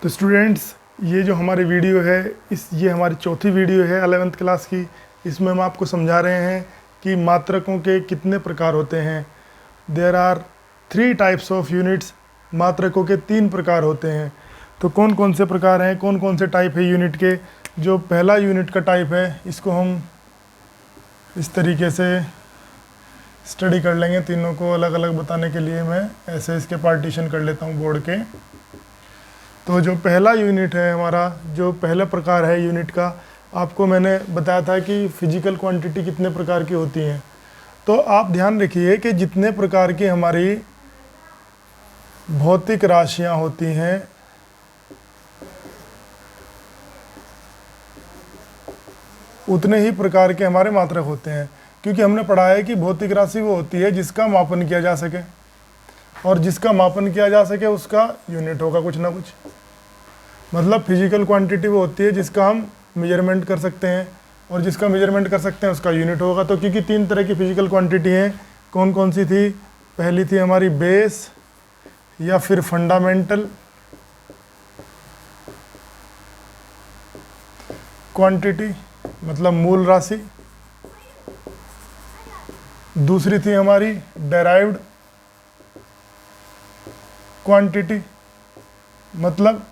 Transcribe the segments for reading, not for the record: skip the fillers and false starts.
तो स्टूडेंट्स, ये जो हमारी वीडियो है ये हमारी चौथी वीडियो है 11th क्लास की। इसमें हम आपको समझा रहे हैं कि मात्रकों के कितने प्रकार होते हैं। There are 3 types of units. मात्रकों के 3 प्रकार होते हैं। तो कौन कौन से प्रकार हैं, कौन कौन से टाइप है यूनिट के। जो पहला यूनिट का टाइप है, इसको हम इस तरीके से स्टडी कर लेंगे। तीनों को अलग अलग बताने के लिए मैं ऐसे इसके पार्टीशन कर लेता हूँ बोर्ड के। तो जो पहला यूनिट है हमारा, जो पहला प्रकार है यूनिट का, आपको मैंने बताया था कि फिजिकल क्वांटिटी कितने प्रकार की होती हैं। तो आप ध्यान रखिए कि जितने प्रकार की हमारी भौतिक राशियां होती हैं, उतने ही प्रकार के हमारे मात्रक होते हैं। क्योंकि हमने पढ़ा है कि भौतिक राशि वो होती है जिसका मापन किया जा सके, और जिसका मापन किया जा सके उसका यूनिट होगा कुछ ना कुछ। मतलब फिजिकल क्वांटिटी वो होती है जिसका हम मेजरमेंट कर सकते हैं, और जिसका मेजरमेंट कर सकते हैं उसका यूनिट होगा। तो क्योंकि 3 तरह की फिजिकल क्वांटिटी हैं, कौन कौन सी थी? पहली थी हमारी बेस या फिर फंडामेंटल क्वांटिटी, मतलब मूल राशि। दूसरी थी हमारी डेराइव्ड क्वांटिटी, मतलब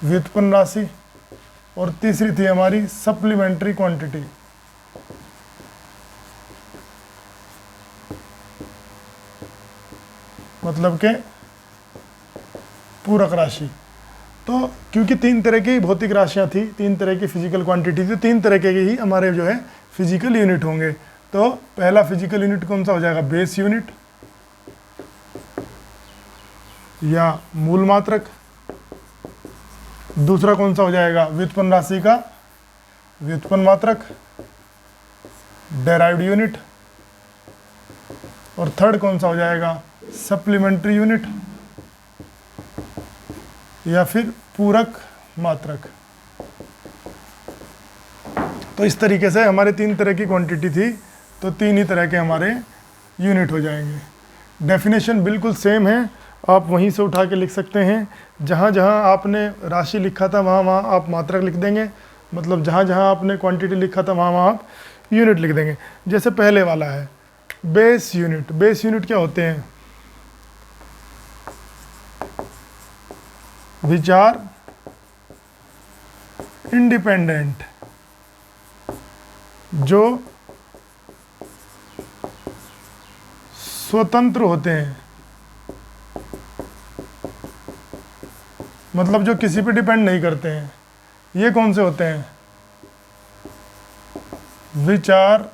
व्युत्पन्न राशि। और तीसरी थी हमारी सप्लीमेंट्री क्वांटिटी, मतलब के पूरक राशि। तो क्योंकि 3 तरह की भौतिक राशियां थी, 3 तरह की फिजिकल क्वांटिटी थी, 3 तरह के ही हमारे जो है फिजिकल यूनिट होंगे। तो पहला फिजिकल यूनिट कौन सा हो जाएगा? बेस यूनिट या मूल मात्रक। दूसरा कौन सा हो जाएगा? व्युत्पन्न राशि का व्युत्पन्न मात्रक, डेराइव्ड यूनिट। और थर्ड कौन सा हो जाएगा? सप्लीमेंट्री यूनिट या फिर पूरक मात्रक। तो इस तरीके से हमारे 3 तरह की क्वांटिटी थी, तो 3 ही तरह के हमारे यूनिट हो जाएंगे। डेफिनेशन बिल्कुल सेम है, आप वहीं से उठा के लिख सकते हैं। जहाँ जहाँ आपने राशि लिखा था वहाँ वहाँ आप मात्रक लिख देंगे, मतलब जहाँ जहाँ आपने क्वांटिटी लिखा था वहाँ वहाँ आप यूनिट लिख देंगे। जैसे पहले वाला है बेस यूनिट। बेस यूनिट क्या होते हैं? विच आर इंडिपेंडेंट, जो स्वतंत्र होते हैं, मतलब जो किसी पे डिपेंड नहीं करते हैं। ये कौन से होते हैं? Which are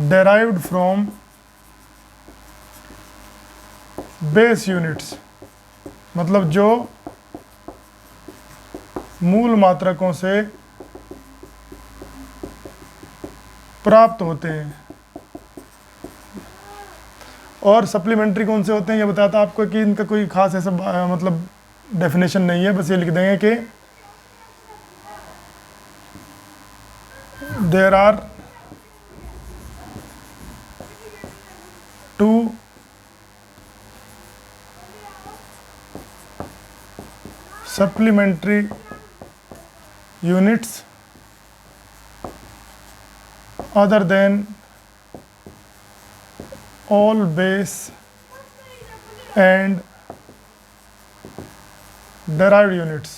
derived from base units, मतलब जो मूल मात्रकों से प्राप्त होते हैं। और सप्लीमेंट्री कौन से होते हैं? ये बताया था आपको कि इनका कोई खास ऐसा मतलब डेफिनेशन नहीं है, बस ये लिख देंगे कि there are 2 supplementary units other than all base and derived units।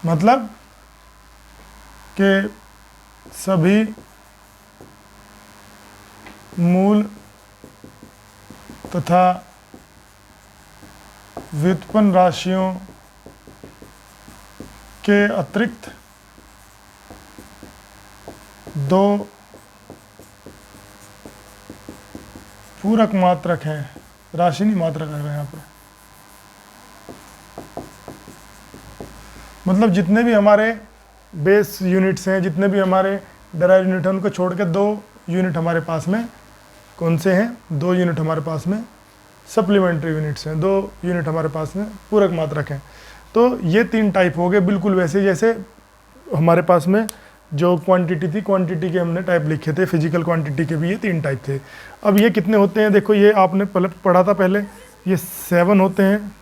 मतलब कि सभी मूल तथा व्युत्पन्न राशियों के अतिरिक्त 2 पूरक मात्रक हैं। राशि नहीं, मात्रक है यहाँ पे। मतलब जितने भी हमारे बेस यूनिट्स हैं, जितने भी हमारे डेराइव्ड यूनिट हैं, उनको छोड़ के 2 यूनिट हमारे पास में कौन से हैं? 2 यूनिट हमारे पास में सप्लीमेंट्री यूनिट्स हैं, 2 यूनिट हमारे पास में पूरक मात्रक हैं। तो ये 3 टाइप हो गए, बिल्कुल वैसे जैसे हमारे पास में जो क्वांटिटी थी, क्वांटिटी के हमने टाइप लिखे थे, फिजिकल क्वांटिटी के भी ये 3 टाइप थे। अब ये कितने होते हैं, देखो ये आपने पढ़ा था पहले, ये 7 होते हैं।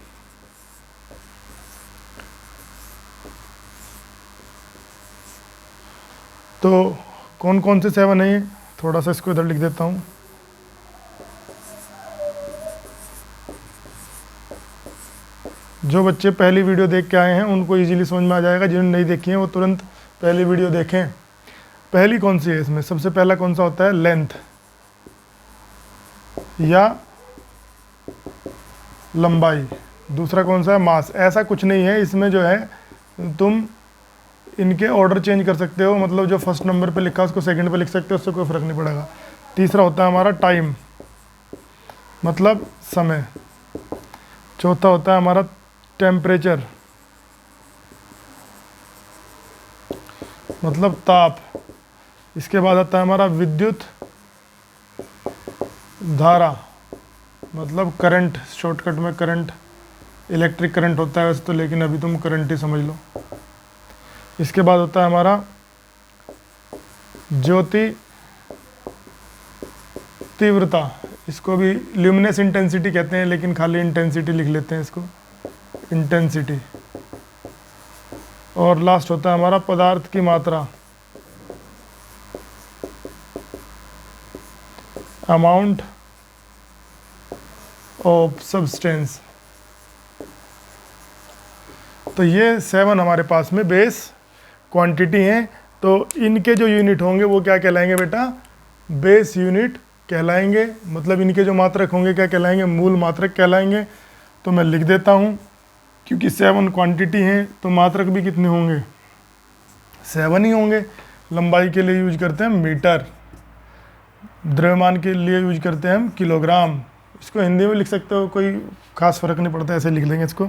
तो कौन कौन से 7 हैं, थोड़ा सा इसको इधर लिख देता हूँ। जो बच्चे पहली वीडियो देख के आए हैं उनको इजीली समझ में आ जाएगा, जिन्होंने नहीं देखी है वो तुरंत पहली वीडियो देखें। पहली कौन सी है इसमें, सबसे पहला कौन सा होता है, लेंथ या लंबाई। दूसरा कौन सा है, मास। ऐसा कुछ नहीं है इसमें, जो है तुम इनके ऑर्डर चेंज कर सकते हो, मतलब जो फर्स्ट नंबर पे लिखा है उसको सेकंड पे लिख सकते हो, उससे कोई फ़र्क नहीं पड़ेगा। तीसरा होता है हमारा टाइम, मतलब समय। चौथा होता है हमारा टेम्परेचर, मतलब ताप। इसके बाद आता है हमारा विद्युत धारा, मतलब करंट, शॉर्टकट में करंट, इलेक्ट्रिक करंट होता है वैसे तो, लेकिन अभी तुम करंट ही समझ लो। इसके बाद होता है हमारा ज्योति तीव्रता, इसको भी ल्यूमिनेस इंटेंसिटी कहते हैं, लेकिन खाली इंटेंसिटी लिख लेते हैं इसको, इंटेंसिटी। और लास्ट होता है हमारा पदार्थ की मात्रा, अमाउंट ऑफ सब्सटेंस। तो ये 7 हमारे पास में बेस क्वांटिटी हैं। तो इनके जो यूनिट होंगे वो क्या कहलाएंगे बेटा, बेस यूनिट कहलाएंगे। मतलब इनके जो मात्रक होंगे क्या कहलाएंगे, मूल मात्रक कहलाएंगे। तो मैं लिख देता हूँ, क्योंकि 7 क्वांटिटी हैं तो मात्रक भी कितने होंगे, 7 ही होंगे। लंबाई के लिए यूज करते हैं मीटर, द्रव्यमान के लिए यूज करते हैं हम किलोग्राम। इसको हिंदी में लिख सकते हो, कोई खास फर्क नहीं पड़ता, ऐसे लिख देंगे इसको।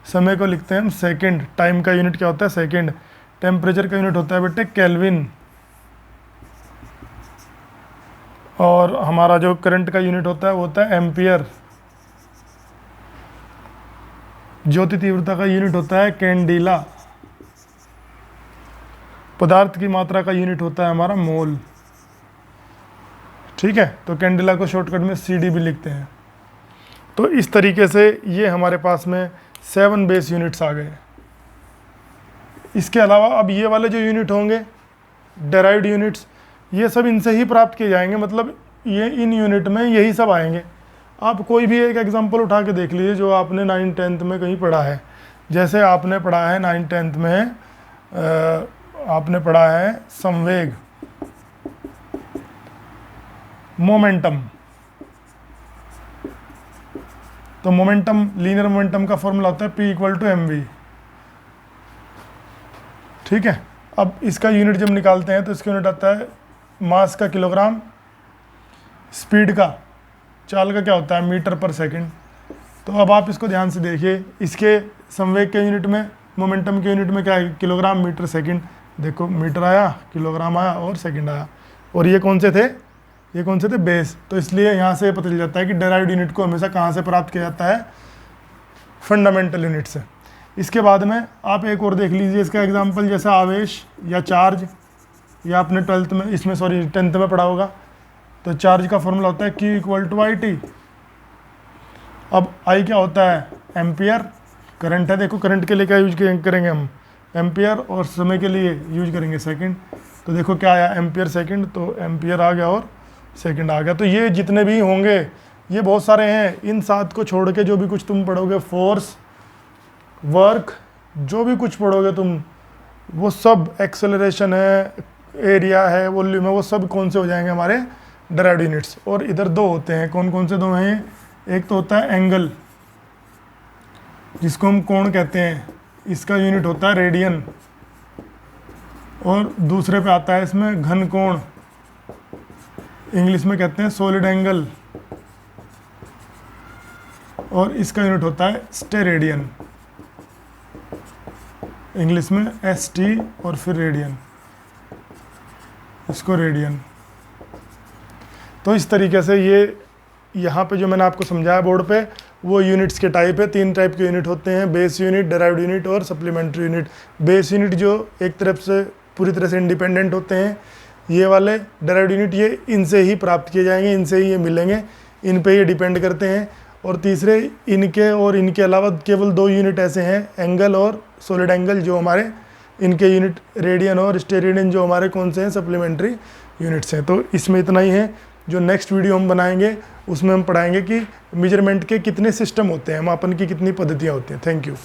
समय को लिखते हैं हम सेकंड, टाइम का यूनिट क्या होता है, सेकंड। टेम्परेचर का यूनिट होता है बेटे केल्विन, और हमारा जो करंट का यूनिट होता है वो होता है एम्पियर। ज्योति तीव्रता का यूनिट होता है कैंडिला। पदार्थ की मात्रा का यूनिट होता है हमारा मोल। ठीक है, तो कैंडिला को शॉर्टकट में CD भी लिखते हैं। तो इस तरीके से ये हमारे पास में 7 बेस यूनिट्स आ गए। इसके अलावा अब ये वाले जो यूनिट होंगे डेराइव्ड यूनिट्स, ये सब इनसे ही प्राप्त किए जाएंगे। मतलब ये इन यूनिट में यही सब आएंगे। आप कोई भी एक एग्जांपल उठा के देख लीजिए जो आपने 9th 10th में कहीं पढ़ा है। जैसे आपने पढ़ा है 9th 10th में आपने पढ़ा है संवेग, मोमेंटम। तो मोमेंटम, लीनियर मोमेंटम का फॉर्मूला होता है P = mv। ठीक है, अब इसका यूनिट जब निकालते हैं तो इसका यूनिट आता है मास का किलोग्राम, स्पीड का, चाल का क्या होता है मीटर पर सेकंड। तो अब आप इसको ध्यान से देखिए, इसके संवेग के यूनिट में, मोमेंटम के यूनिट में क्या है, किलोग्राम मीटर सेकंड। देखो मीटर आया, किलोग्राम आया और सेकंड आया। और ये कौन से थे, ये कौन से थे, बेस। तो इसलिए यहाँ से पता चल जाता है कि डेराइव्ड यूनिट को हमेशा कहाँ से प्राप्त किया जाता है, फंडामेंटल यूनिट से। इसके बाद में आप एक और देख लीजिए इसका एग्जांपल, जैसे आवेश या चार्ज, या आपने 12th में, इसमें सॉरी 10th में पढ़ा होगा। तो चार्ज का फॉर्मूला होता है Q = IT। अब I क्या होता है, एम्पियर। करंट है, देखो करंट के लिए क्या यूज करेंगे हम, एम्पियर, और समय के लिए यूज करेंगे सेकंड। तो देखो क्या आया, एम्पियर सेकंड, तो एम्पियर आ गया और सेकंड आ गया। तो ये जितने भी होंगे ये बहुत सारे हैं। इन 7 को छोड़ के जो भी कुछ तुम पढ़ोगे, फोर्स, वर्क, जो भी कुछ पढ़ोगे तुम, वो सब, एक्सेलरेशन है, एरिया है, वॉल्यूम है, वो सब कौन से हो जाएंगे, हमारे डेराइव्ड यूनिट्स। और इधर 2 होते हैं, कौन कौन से 2 हैं, एक तो होता है एंगल, जिसको हम कोण कहते हैं, इसका यूनिट होता है रेडियन। और दूसरे पे आता है इसमें घन कोण, इंग्लिश में कहते हैं सॉलिड एंगल, और इसका यूनिट होता है स्टेरेडियन, इंग्लिश में ST और फिर रेडियन, इसको रेडियन। तो इस तरीके से ये यहाँ पे जो मैंने आपको समझाया बोर्ड पे, वो यूनिट्स के टाइप है। 3 टाइप के यूनिट होते हैं, बेस यूनिट, डेराइव्ड यूनिट और सप्लीमेंट्री यूनिट। बेस यूनिट जो एक तरफ से पूरी तरह से इंडिपेंडेंट होते हैं। ये वाले डेराइव्ड यूनिट ये इनसे ही प्राप्त किए जाएंगे, इनसे ही ये मिलेंगे, इन पे ये डिपेंड करते हैं। और तीसरे इनके और इनके अलावा केवल 2 यूनिट ऐसे हैं, एंगल और सॉलिड एंगल, जो हमारे इनके यूनिट रेडियन और स्टेरेडियन जो हमारे कौन से हैं, सप्लीमेंट्री यूनिट्स हैं। तो इसमें इतना ही है। जो नेक्स्ट वीडियो हम बनाएंगे उसमें हम पढ़ाएंगे कि मेजरमेंट के कितने सिस्टम होते हैं, मापन की कितनी पद्धतियाँ होती हैं। Thank you.